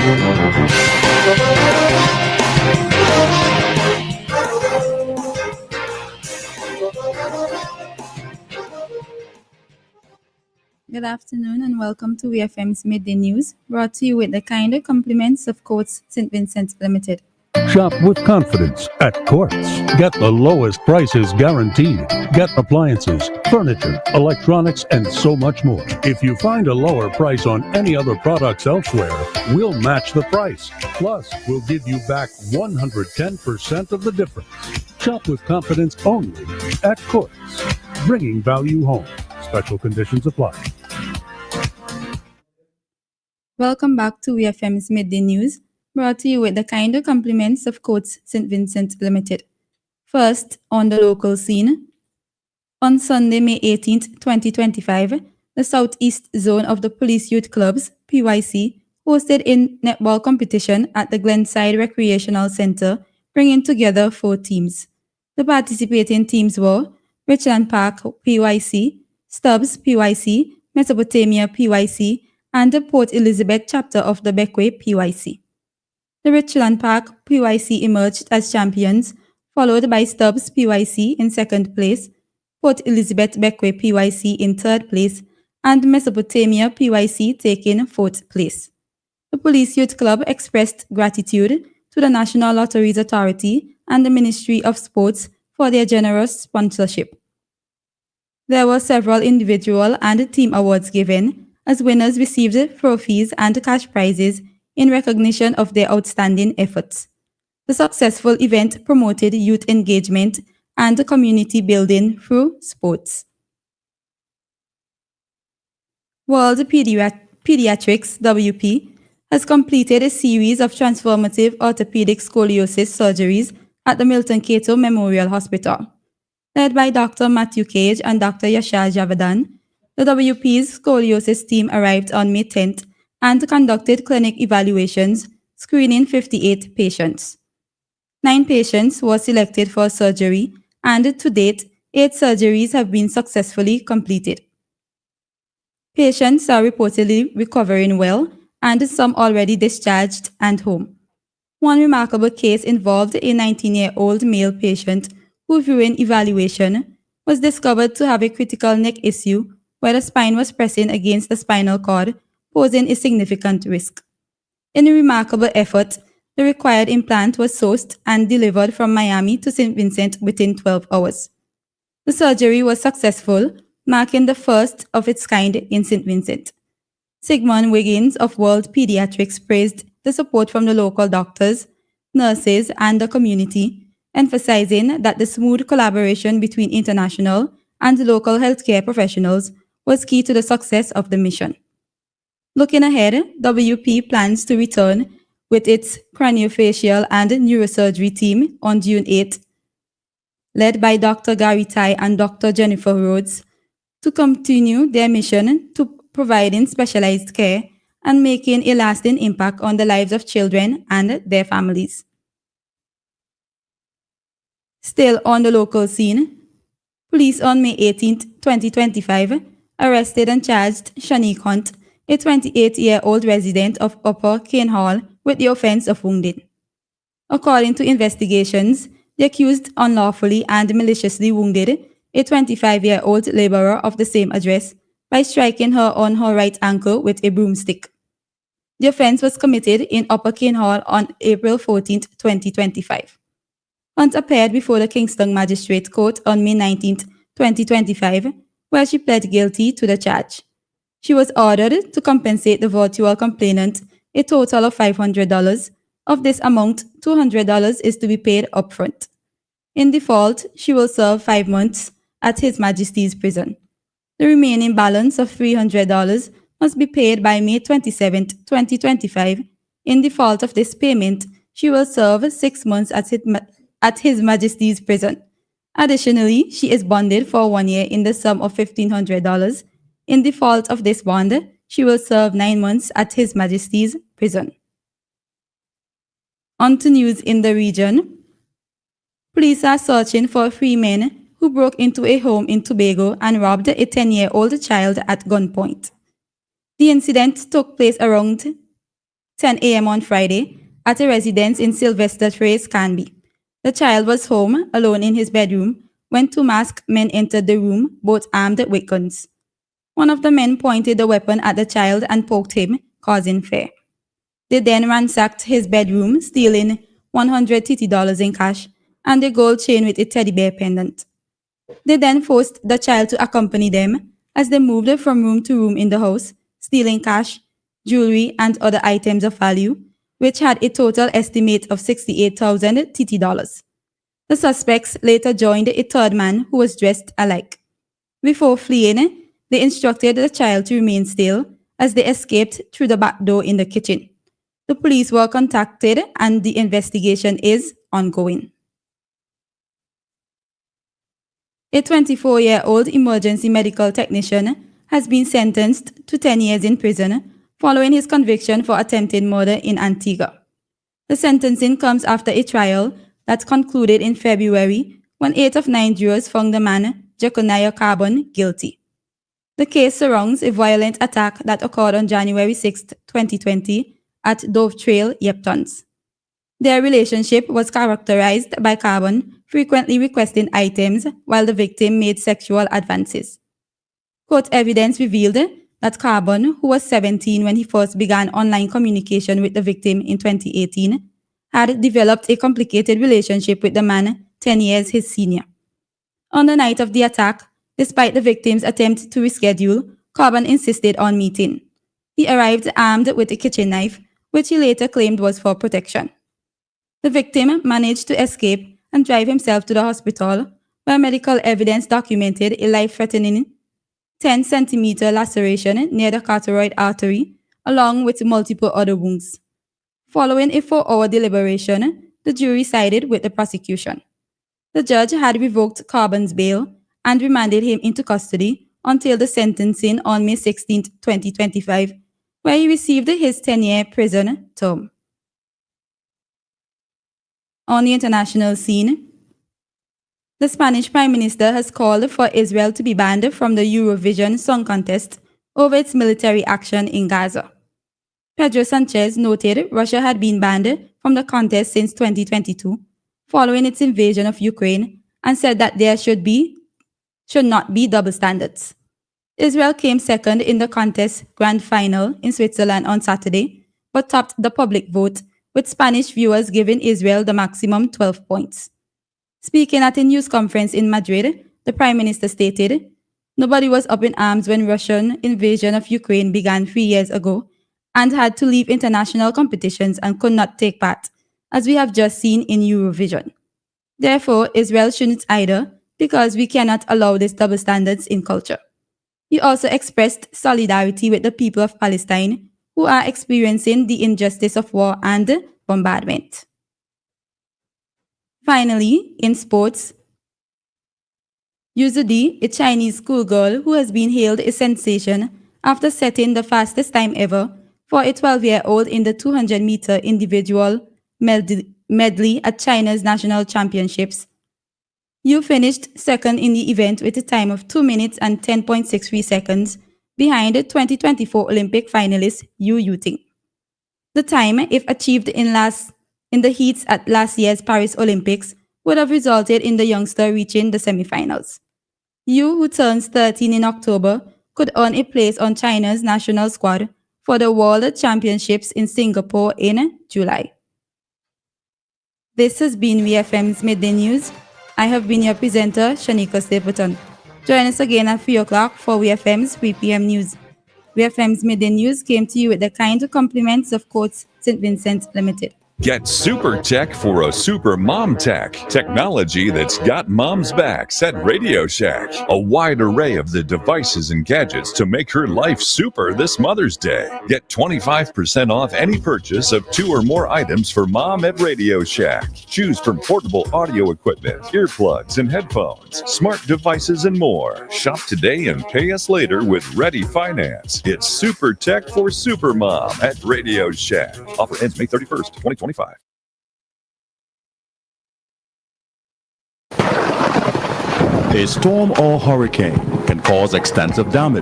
Good afternoon and welcome to VFM's Midday News, brought to you with the kind compliments of Courts St. Vincent Limited. Shop with confidence at Quartz. Get the lowest prices guaranteed. Get appliances, furniture, electronics, and so much more. If you find a lower price on any other products elsewhere, we'll match the price. Plus, we'll give you back 110% of the difference. Shop with confidence only at Quartz. Bringing value home. Special conditions apply. Welcome back to VFM's Midday News, brought to you with the kind compliments of Courts St. Vincent Limited. First, on the local scene. On Sunday, May 18th, 2025, the Southeast Zone of the Police Youth Clubs, PYC, hosted a netball competition at the Glenside Recreational Center, bringing together 4 teams. The participating teams were Richland Park PYC, Stubbs PYC, Mesopotamia PYC, and the Port Elizabeth chapter of the Beckway PYC. The Richland Park PYC emerged as champions, followed by Stubbs PYC in second place, Port Elizabeth Beckway PYC in third place, and Mesopotamia PYC taking fourth place. The Police Youth Club expressed gratitude to the National Lotteries Authority and the Ministry of Sports for their generous sponsorship. There were several individual and team awards given, as winners received trophies and cash prizes in recognition of their outstanding efforts. The successful event promoted youth engagement and community building through sports. World Pediatrics WP has completed a series of transformative orthopedic scoliosis surgeries at the Milton Cato Memorial Hospital. Led by Dr. Matthew Cage and Dr. Yashar Javadan, the WP's scoliosis team arrived on May 10th and conducted clinic evaluations, screening 58 patients. 9 patients were selected for surgery, and to date, 8 surgeries have been successfully completed. Patients are reportedly recovering well, and some already discharged and home. One remarkable case involved a 19-year-old male patient who, during evaluation, was discovered to have a critical neck issue where the spine was pressing against the spinal cord, posing a significant risk. In a remarkable effort, the required implant was sourced and delivered from Miami to St. Vincent within 12 hours. The surgery was successful, marking the first of its kind in St. Vincent. Sigmund Wiggins of World Pediatrics praised the support from the local doctors, nurses, and the community, emphasizing that the smooth collaboration between international and local healthcare professionals was key to the success of the mission. Looking ahead, WP plans to return with its craniofacial and neurosurgery team on June 8, led by Dr. Gary Tai and Dr. Jennifer Rhodes, to continue their mission to providing specialized care and making a lasting impact on the lives of children and their families. Still on the local scene, police on May 18, 2025, arrested and charged Shanique Hunt, a 28-year-old resident of Upper Cane Hall, with the offense of wounding. According to investigations, the accused unlawfully and maliciously wounded a 25-year-old laborer of the same address by striking her on her right ankle with a broomstick. The offense was committed in Upper Cane Hall on April 14, 2025. Hunt appeared before the Kingston Magistrate Court on May 19, 2025, where she pled guilty to the charge. She was ordered to compensate the virtual complainant a total of $500. Of this amount, $200 is to be paid upfront. In default, she will serve 5 months at His Majesty's prison. The remaining balance of $300 must be paid by May 27, 2025. In default of this payment, she will serve 6 months at His Majesty's prison. Additionally, she is bonded for 1 year in the sum of $1,500. In default of this bond, she will serve 9 months at His Majesty's prison. On to news in the region. Police are searching for 3 men who broke into a home in Tobago and robbed a 10-year-old child at gunpoint. The incident took place around 10 a.m. on Friday, at a residence in Sylvester Trace, Canby. The child was home, alone in his bedroom, when two masked men entered the room, both armed with guns. One of the men pointed the weapon at the child and poked him, causing fear. They then ransacked his bedroom, stealing $150 in cash and a gold chain with a teddy bear pendant. They then forced the child to accompany them as they moved from room to room in the house, stealing cash, jewelry, and other items of value, which had a total estimate of 68,000 TT dollars. The suspects later joined a third man who was dressed alike. Before fleeing, they instructed the child to remain still as they escaped through the back door in the kitchen. The police were contacted and the investigation is ongoing. A 24-year-old emergency medical technician has been sentenced to 10 years in prison following his conviction for attempted murder in Antigua. The sentencing comes after a trial that concluded in February when 8 of 9 jurors found the man, Jeconiah Carbon, guilty. The case surrounds a violent attack that occurred on January 6, 2020 at Dove Trail, Yeptons. Their relationship was characterized by Carbon frequently requesting items while the victim made sexual advances. Court evidence revealed that Carbon, who was 17 when he first began online communication with the victim in 2018, had developed a complicated relationship with the man 10 years his senior. On the night of the attack, despite the victim's attempt to reschedule, Carbon insisted on meeting. He arrived armed with a kitchen knife, which he later claimed was for protection. The victim managed to escape and drive himself to the hospital, where medical evidence documented a life-threatening 10-centimeter laceration near the carotid artery, along with multiple other wounds. Following a 4-hour deliberation, the jury sided with the prosecution. The judge had revoked Carbon's bail and remanded him into custody until the sentencing on May 16, 2025, where he received his 10-year prison term. On the international scene, the Spanish Prime Minister has called for Israel to be banned from the Eurovision Song Contest over its military action in Gaza. Pedro Sanchez noted Russia had been banned from the contest since 2022, following its invasion of Ukraine, and said that there should not be double standards. Israel came second in the contest grand final in Switzerland on Saturday, but topped the public vote, with Spanish viewers giving Israel the maximum 12 points. Speaking at a news conference in Madrid, the Prime Minister stated, "Nobody was up in arms when Russian invasion of Ukraine began 3 years ago and had to leave international competitions and could not take part, as we have just seen in Eurovision. Therefore, Israel shouldn't either, because we cannot allow this double standards in culture." He also expressed solidarity with the people of Palestine, who are experiencing the injustice of war and bombardment. Finally, in sports, Yu Di, a Chinese schoolgirl who has been hailed a sensation after setting the fastest time ever for a 12-year-old in the 200-meter individual medley at China's national championships. Yu finished second in the event with a time of 2 minutes and 10.63 seconds behind 2024 Olympic finalist Yu Yuting. The time, if achieved in the heats at last year's Paris Olympics, would have resulted in the youngster reaching the semifinals. Yu, who turns 13 in October, could earn a place on China's national squad for the World Championships in Singapore in July. This has been VFM's Midday News. I have been your presenter, Shanika Stapleton. Join us again at 3 o'clock for VFM's 3 p.m. news. VFM's Midday News came to you with the kind compliments of Courts St. Vincent Limited. Get super tech for a super mom tech. Technology that's got mom's backs at Radio Shack. A wide array of the devices and gadgets to make her life super this Mother's Day. Get 25% off any purchase of 2 or more items for mom at Radio Shack. Choose from portable audio equipment, earplugs and headphones, smart devices and more. Shop today and pay us later with Ready Finance. It's super tech for super mom at Radio Shack. Offer ends May 31st, 2025. A storm or hurricane can cause extensive damage